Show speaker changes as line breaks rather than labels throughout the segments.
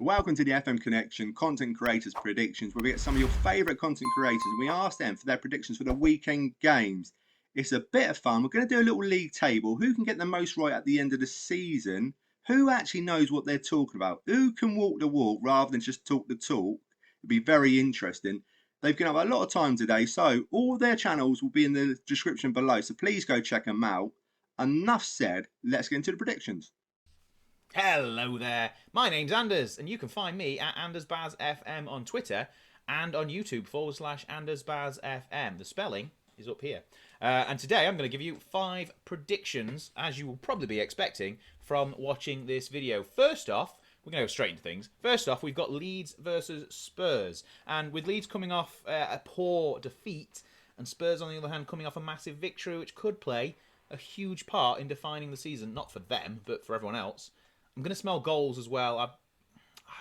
Welcome to the FM Connection Content Creators Predictions, where we get some of your favourite content creators and we ask them for their predictions for the weekend games. It's a bit of fun. We're going to do a little league table. Who can get the most right at the end of the season? Who actually knows what they're talking about? Who can walk the walk rather than just talk the talk? It'll be very interesting. They've given up a lot of time today, so all their channels will be in the description below. So please go check them out. Enough said, let's get into the predictions.
Hello there, my name's Anders, and you can find me at AndersBazFM on Twitter and on YouTube /AndersBazFM. The spelling is up here. And today I'm going to give you 5 predictions, as you will probably be expecting from watching this video. First off, we're going to go straight into things. First off, we've got Leeds versus Spurs. And with Leeds coming off a poor defeat, and Spurs, on the other hand, coming off a massive victory, which could play a huge part in defining the season, not for them, but for everyone else. I'm going to smell goals as well.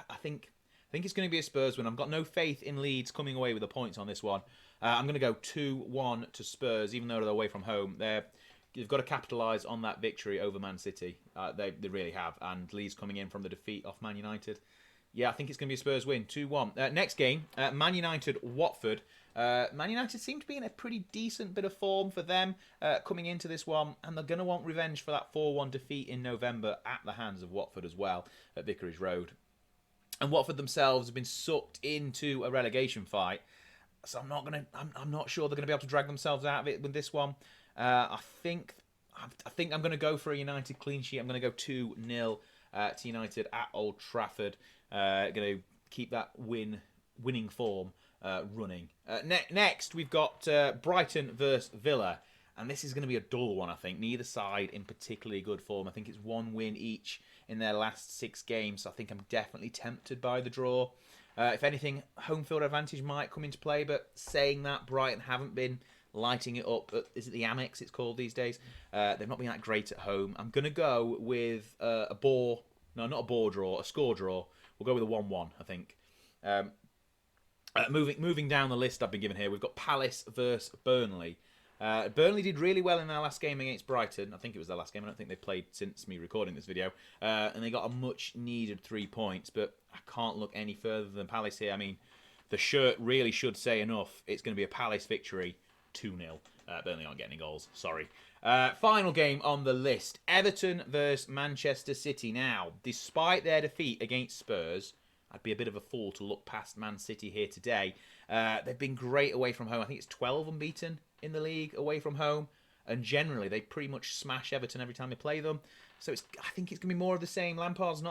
I think it's going to be a Spurs win. I've got no faith in Leeds coming away with the points on this one. I'm going to go 2-1 to Spurs, even though they're away from home. They've got to capitalise on that victory over Man City. They really have. And Leeds coming in from the defeat off Man United. Yeah, I think it's going to be a Spurs win, 2-1. Next game, Man United-Watford. Man United seem to be in a pretty decent bit of form for them coming into this one, and they're going to want revenge for that 4-1 defeat in November at the hands of Watford as well at Vicarage Road. And Watford themselves have been sucked into a relegation fight, so I'm not sure they're going to be able to drag themselves out of it with this one. I think I'm going to go for a United clean sheet. I'm going to go 2-0 to United at Old Trafford. Going to keep that winning form running. Next, we've got Brighton versus Villa. And this is going to be a dull one, I think. Neither side in particularly good form. I think it's 1 win each in their last 6 games. So I think I'm definitely tempted by the draw. If anything, home field advantage might come into play. But saying that, Brighton haven't been lighting it up. Is it the Amex it's called these days? They've not been that great at home. I'm going to go with a bore. No, not a bore draw. A score draw. We'll go with a 1-1, I think. Moving down the list I've been given here, we've got Palace versus Burnley. Burnley did really well in their last game against Brighton. I think it was their last game. I don't think they've played since me recording this video. And they got a much-needed 3 points, but I can't look any further than Palace here. I mean, the shirt really should say enough. It's going to be a Palace victory, 2-0. Burnley aren't getting any goals. Sorry. Final game on the list, Everton versus Manchester City. Now, despite their defeat against Spurs, I'd be a bit of a fool to look past Man City here today. They've been great away from home. I think it's 12 unbeaten in the league away from home. And generally, they pretty much smash Everton every time they play them. So I think it's going to be more of the same. Lampard's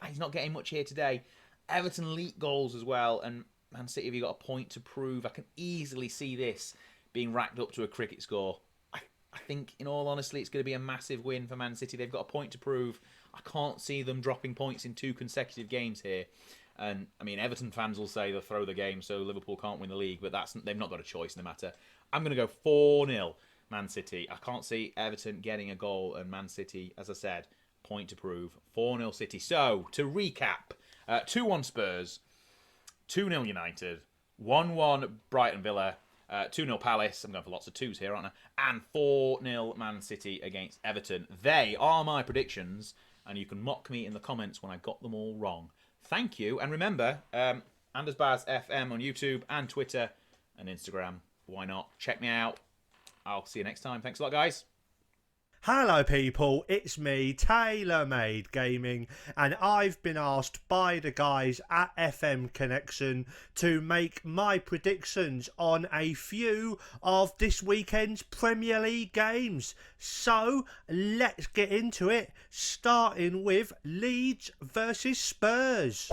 he's not getting much here today. Everton leak goals as well. And Man City have got a point to prove. I can easily see this being racked up to a cricket score. I think, in all honesty, it's going to be a massive win for Man City. They've got a point to prove. I can't see them dropping points in 2 consecutive games here. And, I mean, Everton fans will say they'll throw the game so Liverpool can't win the league, but they've not got a choice no matter. I'm going to go 4-0 Man City. I can't see Everton getting a goal, and Man City, as I said, point to prove. 4-0 City. So, to recap, 2-1 Spurs, 2-0 United, 1-1 Brighton Villa, 2-0 Palace, I'm going for lots of 2s here, aren't I? And 4-0 Man City against Everton. They are my predictions, and you can mock me in the comments when I got them all wrong. Thank you, and remember, AndersBazFM on YouTube and Twitter and Instagram. Why not? Check me out. I'll see you next time. Thanks a lot, guys.
Hello people, it's me, TaylorMade Gaming, and I've been asked by the guys at FM Connection to make my predictions on a few of this weekend's Premier League games. So, let's get into it, starting with Leeds versus Spurs.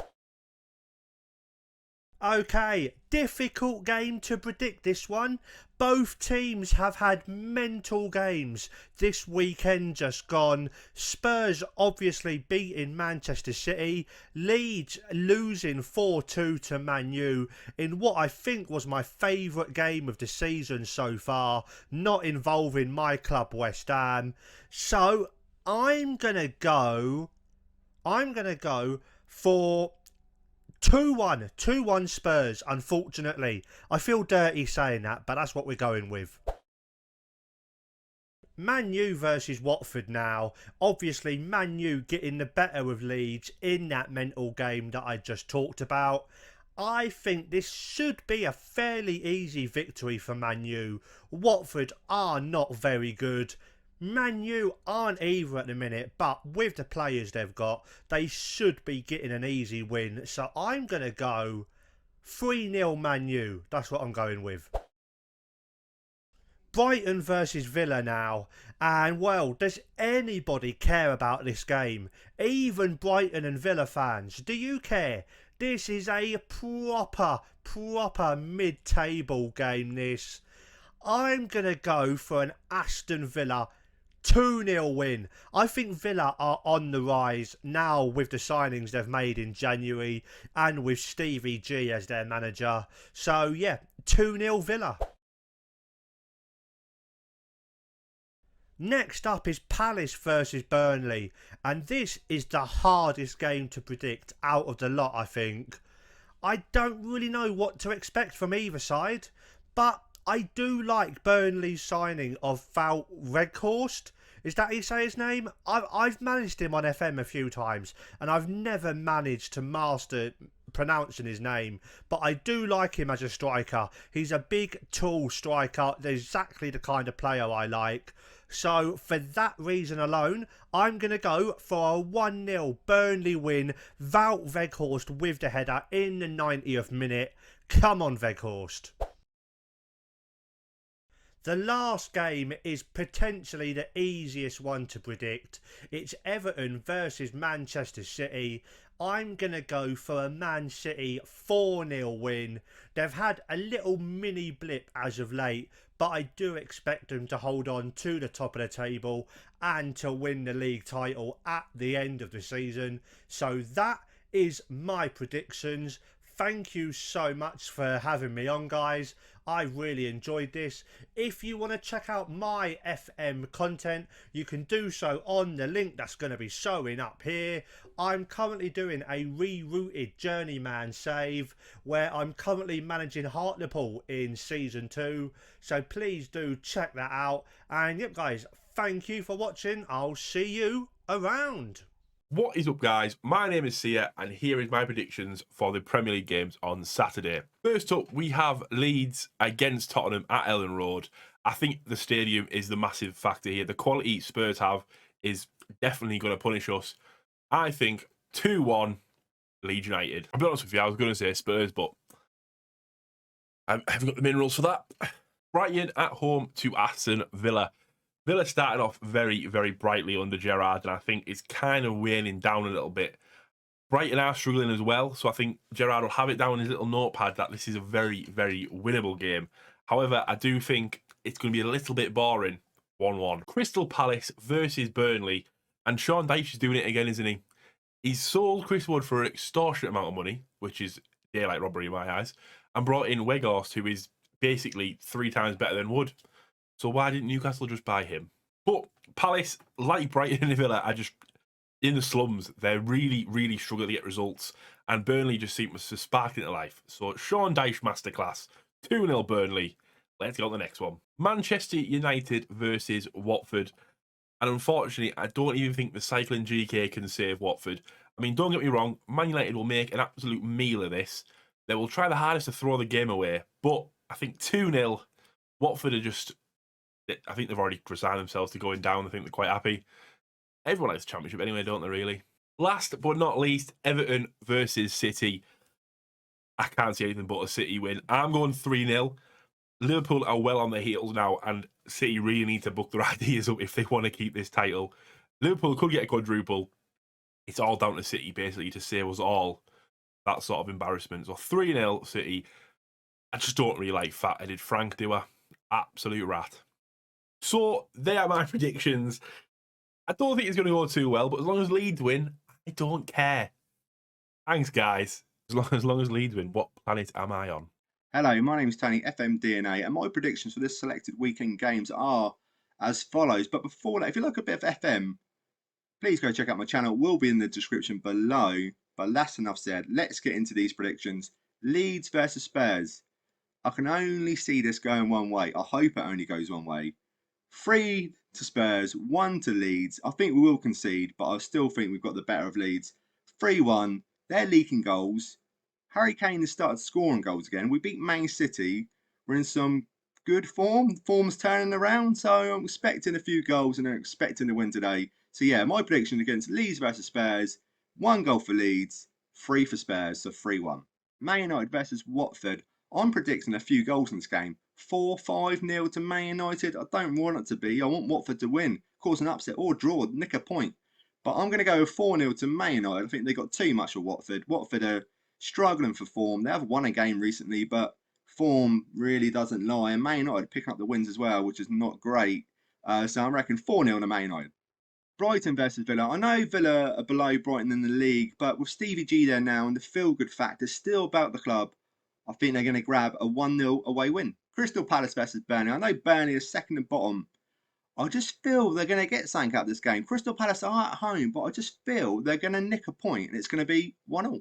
Okay, difficult game to predict this one. Both teams have had mental games this weekend just gone. Spurs obviously beating Manchester City. Leeds losing 4-2 to Man U in what I think was my favourite game of the season so far, not involving my club West Ham. So I'm gonna go for 2-1 Spurs, unfortunately. I feel dirty saying that, but that's what we're going with. Man U versus Watford now. Obviously, Man U getting the better of Leeds in that mental game that I just talked about. I think this should be a fairly easy victory for Man U. Watford are not very good. Man U aren't either at the minute, but with the players they've got, they should be getting an easy win. So I'm going to go 3-0 Man U. That's what I'm going with. Brighton versus Villa now, and well, does anybody care about this game? Even Brighton and Villa fans, do you care? This is a proper mid-table game, this. I'm going to go for an Aston Villa 2-0 win. I think Villa are on the rise now with the signings they've made in January and with Stevie G as their manager. So yeah, 2-0 Villa. Next up is Palace versus Burnley, and this is the hardest game to predict out of the lot, I think. I don't really know what to expect from either side, but I do like Burnley's signing of Wout Weghorst. Is that how you say his name? I've managed him on FM a few times, and I've never managed to master pronouncing his name, but I do like him as a striker. He's a big, tall striker, exactly the kind of player I like. So for that reason alone, I'm going to go for a 1-0 Burnley win. Wout Weghorst with the header in the 90th minute. Come on, Weghorst. The last game is potentially the easiest one to predict. It's Everton versus Manchester City. I'm going to go for a Man City 4-0 win. They've had a little mini blip as of late, but I do expect them to hold on to the top of the table and to win the league title at the end of the season. So that is my predictions. Thank you so much for having me on, guys. I really enjoyed this. If you want to check out my FM content, you can do so on the link that's going to be showing up here. I'm currently doing a rerouted journeyman save where I'm currently managing Hartlepool in Season 2. So please do check that out. And yep, guys, thank you for watching. I'll see you around.
What is up, guys? My name is Sia, and here is my predictions for the Premier League games on Saturday. First up, we have Leeds against Tottenham at Ellen Road. I think the stadium is the massive factor here. The quality Spurs have is definitely going to punish us. I think 2-1 Leeds United. I'll be honest with you, I was going to say Spurs, but I haven't got the minerals for that. Brighton at home to Aston Villa. Villa started off very, very brightly under Gerrard, and I think it's kind of waning down a little bit. Brighton are struggling as well, so I think Gerrard will have it down in his little notepad that this is a very, very winnable game. However, I do think it's going to be a little bit boring. 1-1. Crystal Palace versus Burnley, and Sean Dyche is doing it again, isn't he? He's sold Chris Wood for an extortionate amount of money, which is daylight robbery in my eyes, and brought in Weghorst, who is basically 3 times better than Wood. So why didn't Newcastle just buy him? But Palace, like Brighton and Villa, are just in the slums. They're really, really struggling to get results. And Burnley just seems to spark into life. So Sean Dyche masterclass. 2-0 Burnley. Let's get on the next one. Manchester United versus Watford. And unfortunately, I don't even think the cycling GK can save Watford. I mean, don't get me wrong. Man United will make an absolute meal of this. They will try the hardest to throw the game away. But I think 2-0, Watford are just... I think they've already resigned themselves to going down. I think they're quite happy. Everyone likes the Championship anyway, don't they, really? Last but not least, Everton versus City. I can't see anything but a City win. I'm going 3-0. Liverpool are well on their heels now, and City really need to book their ideas up if they want to keep this title. Liverpool could get a quadruple. It's all down to City, basically, to save us all that sort of embarrassment. So 3-0 City. I just don't really like fat-headed Frank, do I? Absolute rat. So, they are my predictions. I don't think it's going to go too well, but as long as Leeds win, I don't care. Thanks, guys. As long as Leeds win, what planet am I on?
Hello, my name is Tony, FM DNA, and my predictions for this selected weekend games are as follows. But before that, if you like a bit of FM, please go check out my channel. It will be in the description below. But that's enough said. Let's get into these predictions. Leeds versus Spurs. I can only see this going one way. I hope it only goes one way. 3-2 to Spurs, 1 to Leeds. I think we will concede, but I still think we've got the better of Leeds. 3-1. They're leaking goals. Harry Kane has started scoring goals again. We beat Man City. We're in some good form. Form's turning around, so I'm expecting a few goals and I'm expecting to win today. So yeah, my prediction against Leeds versus Spurs, 1 goal for Leeds, 3 for Spurs, so 3-1. Man United versus Watford. I'm predicting a few goals in this game. 4-5-0 to Man United. I don't want it to be. I want Watford to win, cause an upset or draw, nick a point. But I'm going to go 4-0 to Man United. I think they got too much for Watford. Watford are struggling for form. They have won a game recently, but form really doesn't lie. And Man United picking up the wins as well, which is not great. So I reckon 4-0 to Man United. Brighton versus Villa. I know Villa are below Brighton in the league, but with Stevie G there now and the feel-good factor still about the club, I think they're going to grab a 1-0 away win. Crystal Palace versus Burnley. I know Burnley is second and bottom. I just feel they're going to get something out of this game. Crystal Palace are at home, but I just feel they're going to nick a point and it's going to be 1-0.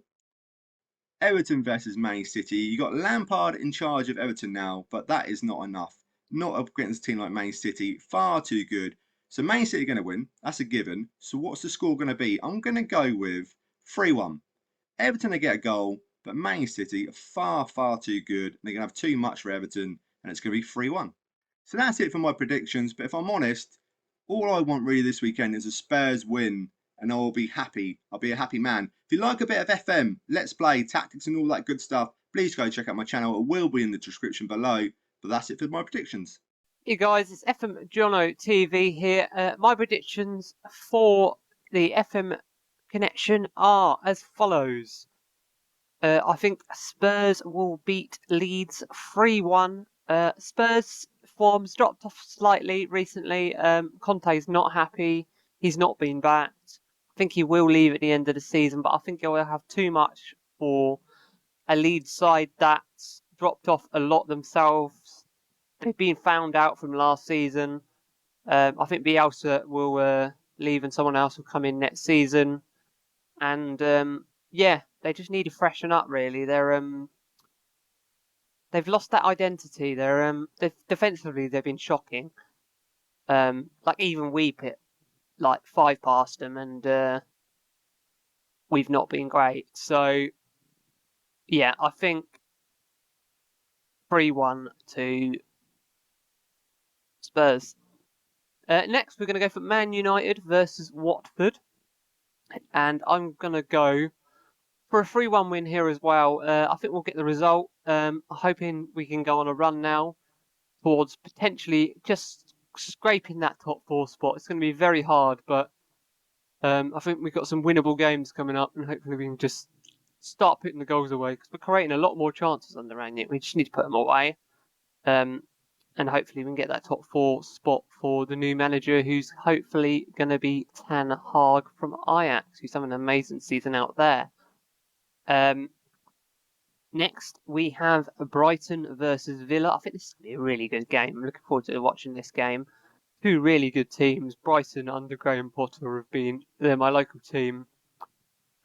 Everton versus Man City. You got Lampard in charge of Everton now, but that is not enough. Not against a team like Man City. Far too good. So Man City are going to win. That's a given. So what's the score going to be? I'm going to go with 3-1. Everton will get a goal, but Man City are far, far too good. And they're going to have too much for Everton, and it's going to be 3-1. So that's it for my predictions. But if I'm honest, all I want really this weekend is a Spurs win, and I'll be happy. I'll be a happy man. If you like a bit of FM, Let's Play, tactics, and all that good stuff, please go check out my channel. It will be in the description below. But that's it for my predictions.
Hey guys, it's FM Jono TV here. My predictions for the FM connection are as follows. I think Spurs will beat Leeds 3-1. Spurs form's dropped off slightly recently. Conte's not happy. He's not been backed. I think he will leave at the end of the season, but I think he will have too much for a Leeds side that's dropped off a lot themselves. They've been found out from last season. I think Bielsa will leave and someone else will come in next season. And yeah, they just need to freshen up. Really, they've lost that identity. Defensively they've been shocking. Like even we put like 5 past them, and we've not been great. So yeah, I think 3-1 to Spurs. Next, we're going to go for Man United versus Watford. And I'm going to go for a 3-1 win here as well. I think we'll get the result. Hoping we can go on a run now towards potentially just scraping that top 4 spot. It's going to be very hard, but I think we've got some winnable games coming up, and hopefully we can just start putting the goals away, because we're creating a lot more chances under Rangnick. We just need to put them away. And hopefully we can get that top 4 spot for the new manager, who's hopefully going to be Ten Hag from Ajax, who's having an amazing season out there. Next, we have Brighton versus Villa. I think this is going to be a really good game. I'm looking forward to watching this game. 2 really good teams. Brighton under Graham Potter they're my local team.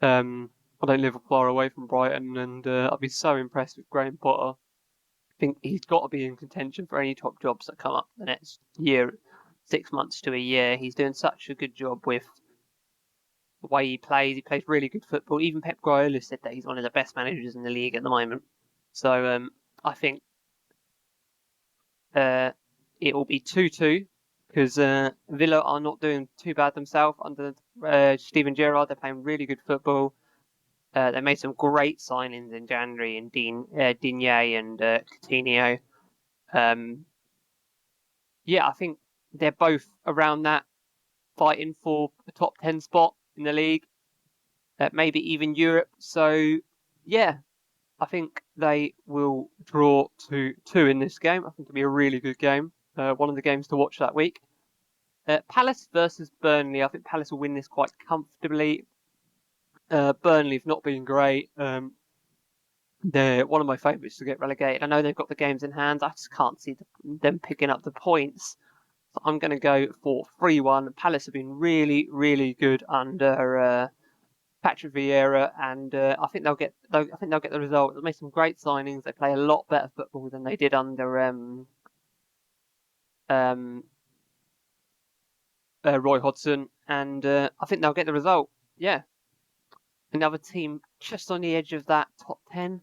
I don't live far away from Brighton, and I've been so impressed with Graham Potter. I think he's got to be in contention for any top jobs that come up the next year, 6 months to a year. He's doing such a good job with the way he plays. He plays really good football. Even Pep Guardiola said that he's one of the best managers in the league at the moment. So I think it will be 2-2, because Villa are not doing too bad themselves under Steven Gerrard. They're playing really good football. They made some great signings in January, in Digne and Coutinho. Yeah, I think they're both around that, fighting for a top 10 spot in the league, maybe even Europe. So yeah, I think they will draw 2-2 in this game. I think it'll be a really good game. One of the games to watch that week. Palace versus Burnley. I think Palace will win this quite comfortably. Burnley have not been great. They're one of my favourites to get relegated. I know they've got the games in hand. I just can't see them picking up the points. So I'm going to go for 3-1. Palace have been really, really good under Patrick Vieira, and I think they'll get the result. They've made some great signings. They play a lot better football than they did under Roy Hodgson, and I think they'll get the result. Yeah. Another team just on the edge of that top 10,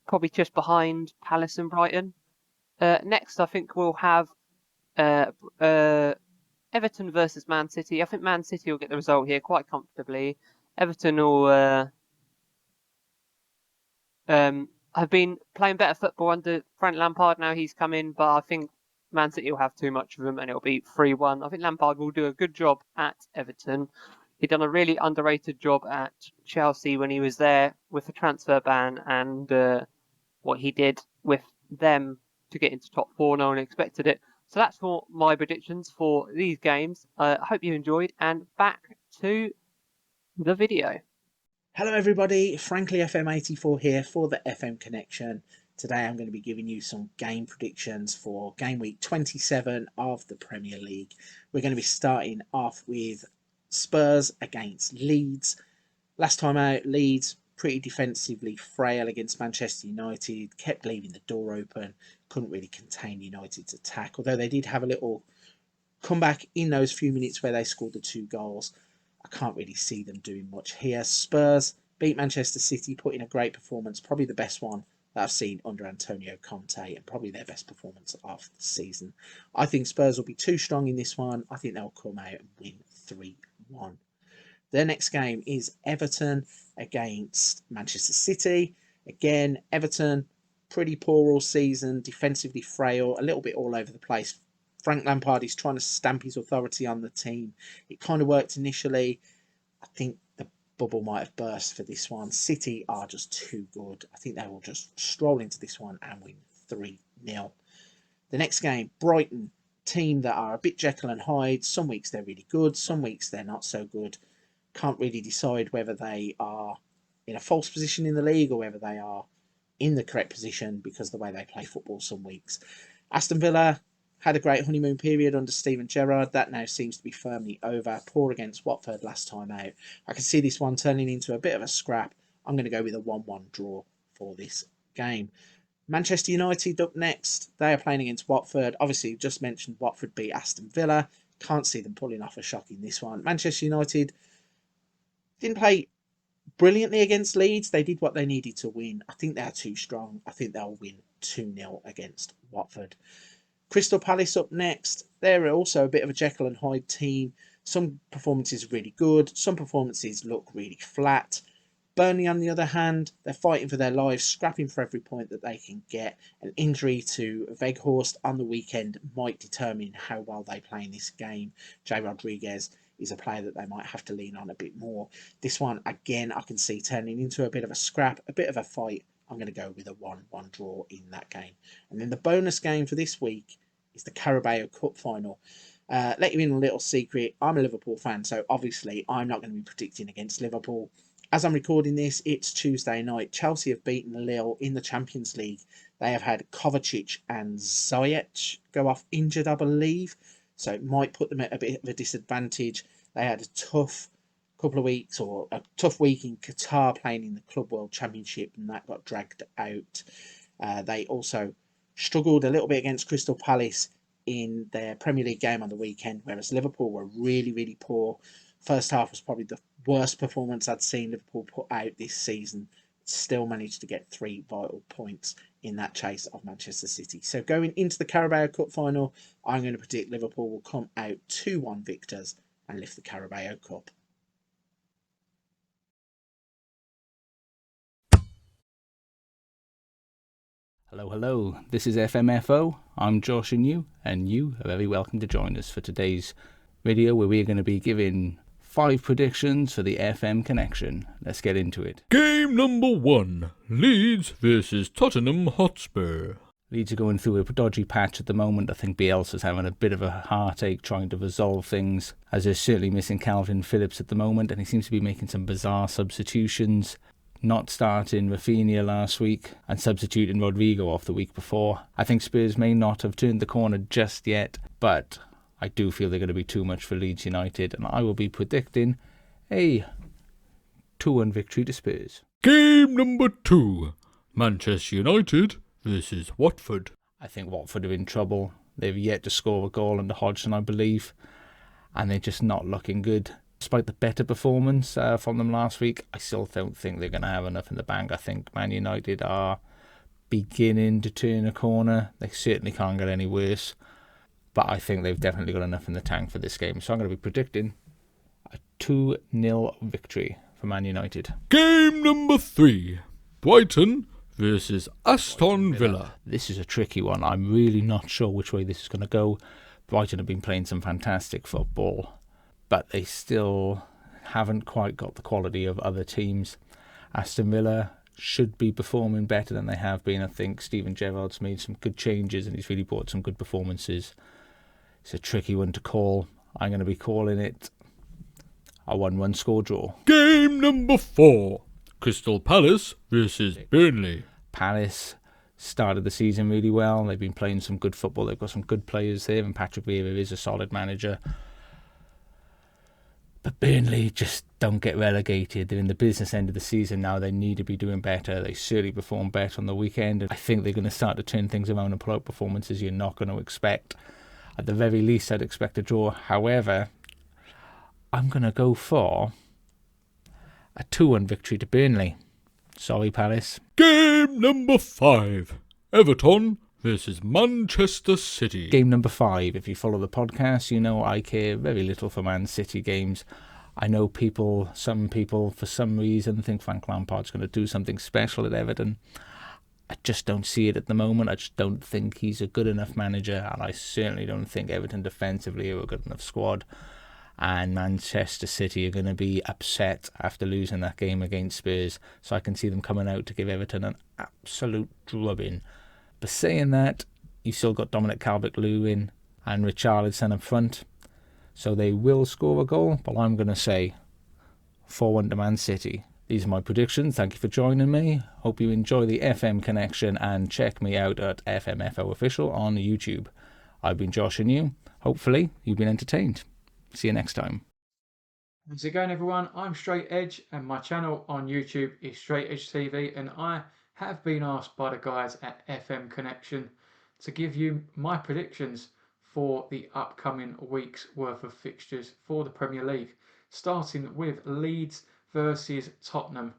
probably just behind Palace and Brighton. Next, I think we'll have Everton versus Man City. I think Man City will get the result here quite comfortably. Everton will have been playing better football under Frank Lampard now he's come in, but I think Man City will have too much of them and it'll be 3-1. I think Lampard will do a good job at Everton. He'd done a really underrated job at Chelsea when he was there with the transfer ban and what he did with them to get into top 4. No one expected it. So that's for my predictions for these games. I hope you enjoyed, and back to the video.
Hello everybody, Frankly FM84 here for the FM Connection. Today I'm going to be giving you some game predictions for game week 27 of the Premier League. We're going to be starting off with Spurs against Leeds. Last time out, Leeds pretty defensively frail against Manchester United, kept leaving the door open, couldn't really contain United's attack, although they did have a little comeback in those few minutes where they scored the 2 goals. I can't really see them doing much here. Spurs beat Manchester City, put in a great performance, probably the best one that I've seen under Antonio Conte, and probably their best performance of the season. I think Spurs will be too strong in this one. I think they'll come out and win 3-1. Their next game is Everton against Manchester City. Again, Everton, pretty poor all season, defensively frail, a little bit all over the place. Frank Lampard is trying to stamp his authority on the team. It kind of worked initially. I think the bubble might have burst for this one. City are just too good. I think they will just stroll into this one and win 3-0. The next game, Brighton, team that are a bit Jekyll and Hyde. Some weeks they're really good, some weeks they're not so good. Can't really decide whether they are in a false position in the league or whether they are in the correct position because of the way they play football some weeks. Aston Villa had a great honeymoon period under Steven Gerrard. That now seems to be firmly over. Poor against Watford last time out. I can see this one turning into a bit of a scrap. I'm going to go with a 1-1 draw for this game. Manchester United up next. They are playing against Watford. Obviously, just mentioned Watford beat Aston Villa. Can't see them pulling off a shock in this one. Manchester United didn't play brilliantly against Leeds. They did what they needed to win. I think they're too strong. I think they'll win 2-0 against Watford. Crystal Palace up next. They're also a bit of a Jekyll and Hyde team. Some performances are really good. Some performances look really flat. Burnley, on the other hand, they're fighting for their lives, scrapping for every point that they can get. An injury to Weghorst on the weekend might determine how well they play in this game. Jay Rodriguez is a player that they might have to lean on a bit more. This one, again, I can see turning into a bit of a scrap, a bit of a fight. I'm going to go with a 1-1 draw in that game. And then the bonus game for this week is the Carabao Cup final. Let you in a little secret. I'm a Liverpool fan, so obviously I'm not going to be predicting against Liverpool. As I'm recording this, it's Tuesday night. Chelsea have beaten Lille in the Champions League. They have had Kovacic and Ziyech go off injured, I believe. So it might put them at a bit of a disadvantage. They had a tough couple of weeks, or a tough week in Qatar playing in the Club World Championship, and that got dragged out. They also struggled a little bit against Crystal Palace in their Premier League game on the weekend, whereas Liverpool were really, really poor. First half was probably the worst performance I'd seen Liverpool put out this season. Still managed to get 3 vital points in that chase of Manchester City. So going into the Carabao Cup final, I'm going to predict Liverpool will come out 2-1 victors and lift the Carabao Cup.
Hello, hello. This is FMFO. I'm Josh and you are very welcome to join us for today's video where we're going to be giving 5 predictions for the FM Connection. Let's get into it.
Game number 1, Leeds versus Tottenham Hotspur.
Leeds are going through a dodgy patch at the moment. I think Bielsa's having a bit of a heartache trying to resolve things, as they're certainly missing Calvin Phillips at the moment, and he seems to be making some bizarre substitutions. Not starting Rafinha last week and substituting Rodrigo off the week before. I think Spurs may not have turned the corner just yet, but I do feel they're going to be too much for Leeds United, and I will be predicting a 2-1 victory to Spurs.
Game number 2, Manchester United versus Watford.
I think Watford are in trouble. They've yet to score a goal under Hodgson, I believe. and they're just not looking good. Despite the better performance from them last week, I still don't think they're going to have enough in the bank. I think Man United are beginning to turn a corner. They certainly can't get any worse, but I think they've definitely got enough in the tank for this game. So I'm going to be predicting a 2-0 victory for Man United.
Game number 3. Brighton versus Aston Villa.
This is a tricky one. I'm really not sure which way this is going to go. Brighton have been playing some fantastic football, but they still haven't quite got the quality of other teams. Aston Villa should be performing better than they have been. I think Steven Gerrard's made some good changes and he's really brought some good performances. It's a tricky one to call. I'm going to be calling it a 1-1 score draw.
Game number 4. Crystal Palace versus Burnley.
Palace started the season really well. They've been playing some good football. They've got some good players there, and Patrick Vieira is a solid manager. But Burnley just don't get relegated. They're in the business end of the season now. They need to be doing better. They certainly performed better on the weekend. I think they're going to start to turn things around and pull out performances you're not going to expect. At the very least, I'd expect a draw. However, I'm going to go for a 2-1 victory to Burnley. Sorry, Palace.
Game number 5. Everton versus Manchester City.
Game number 5. If you follow the podcast, you know I care very little for Man City games. I know some people, for some reason, think Frank Lampard's going to do something special at Everton. I just don't see it at the moment. I just don't think he's a good enough manager, and I certainly don't think Everton defensively are a good enough squad. And Manchester City are going to be upset after losing that game against Spurs, so I can see them coming out to give Everton an absolute drubbing. But saying that, you've still got Dominic Calvert-Lewin and Richarlison up front, so they will score a goal, but I'm going to say 4-1 to Man City. These are my predictions. Thank you for joining me. Hope you enjoy the FM connection and check me out at FMFO Official on YouTube. I've been Josh and you. Hopefully you've been entertained. See you next time.
Once again, everyone, I'm Straight Edge and my channel on YouTube is Straight Edge TV, and I have been asked by the guys at FM Connection to give you my predictions for the upcoming week's worth of fixtures for the Premier League, starting with Leeds versus Tottenham.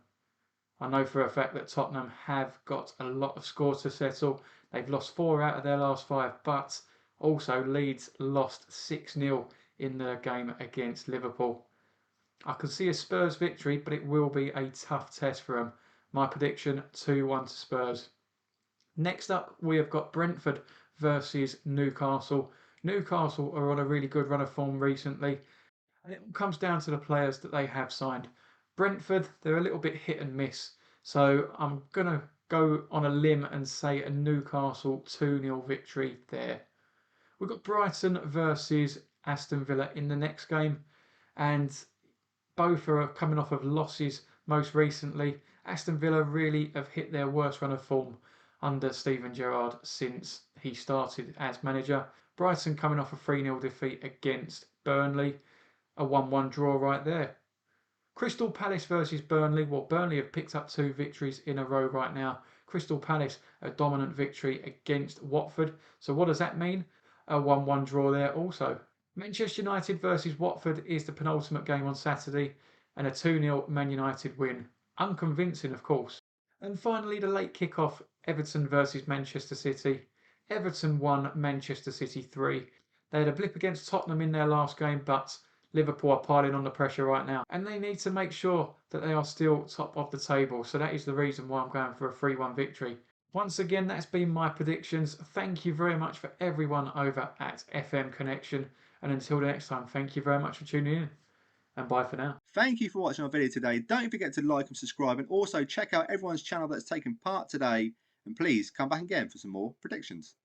I know for a fact that Tottenham have got a lot of scores to settle. They've lost 4 out of their last 5, but also Leeds lost 6-0 in the game against Liverpool. I can see a Spurs victory, but it will be a tough test for them. My prediction, 2-1 to Spurs. Next up, we have got Brentford versus Newcastle. Newcastle are on a really good run of form recently, and it comes down to the players that they have signed. Brentford, they're a little bit hit and miss, so I'm going to go on a limb and say a Newcastle 2-0 victory there. We've got Brighton versus Aston Villa in the next game, and both are coming off of losses most recently. Aston Villa really have hit their worst run of form under Steven Gerrard since he started as manager. Brighton coming off a 3-0 defeat against Burnley, a 1-1 draw right there. Crystal Palace versus Burnley. Well, Burnley have picked up 2 victories in a row right now. Crystal Palace, a dominant victory against Watford. So what does that mean? A 1-1 draw there also. Manchester United versus Watford is the penultimate game on Saturday, and a 2-0 Man United win. Unconvincing, of course. And finally, the late kick-off, Everton versus Manchester City. Everton won, Manchester City 3. They had a blip against Tottenham in their last game, but Liverpool are piling on the pressure right now, and they need to make sure that they are still top of the table. So that is the reason why I'm going for a 3-1 victory. Once again, that's been my predictions. Thank you very much for everyone over at FM Connection. And until the next time, thank you very much for tuning in. And bye for now.
Thank you for watching our video today. Don't forget to like and subscribe, and also check out everyone's channel that's taken part today. And please come back again for some more predictions.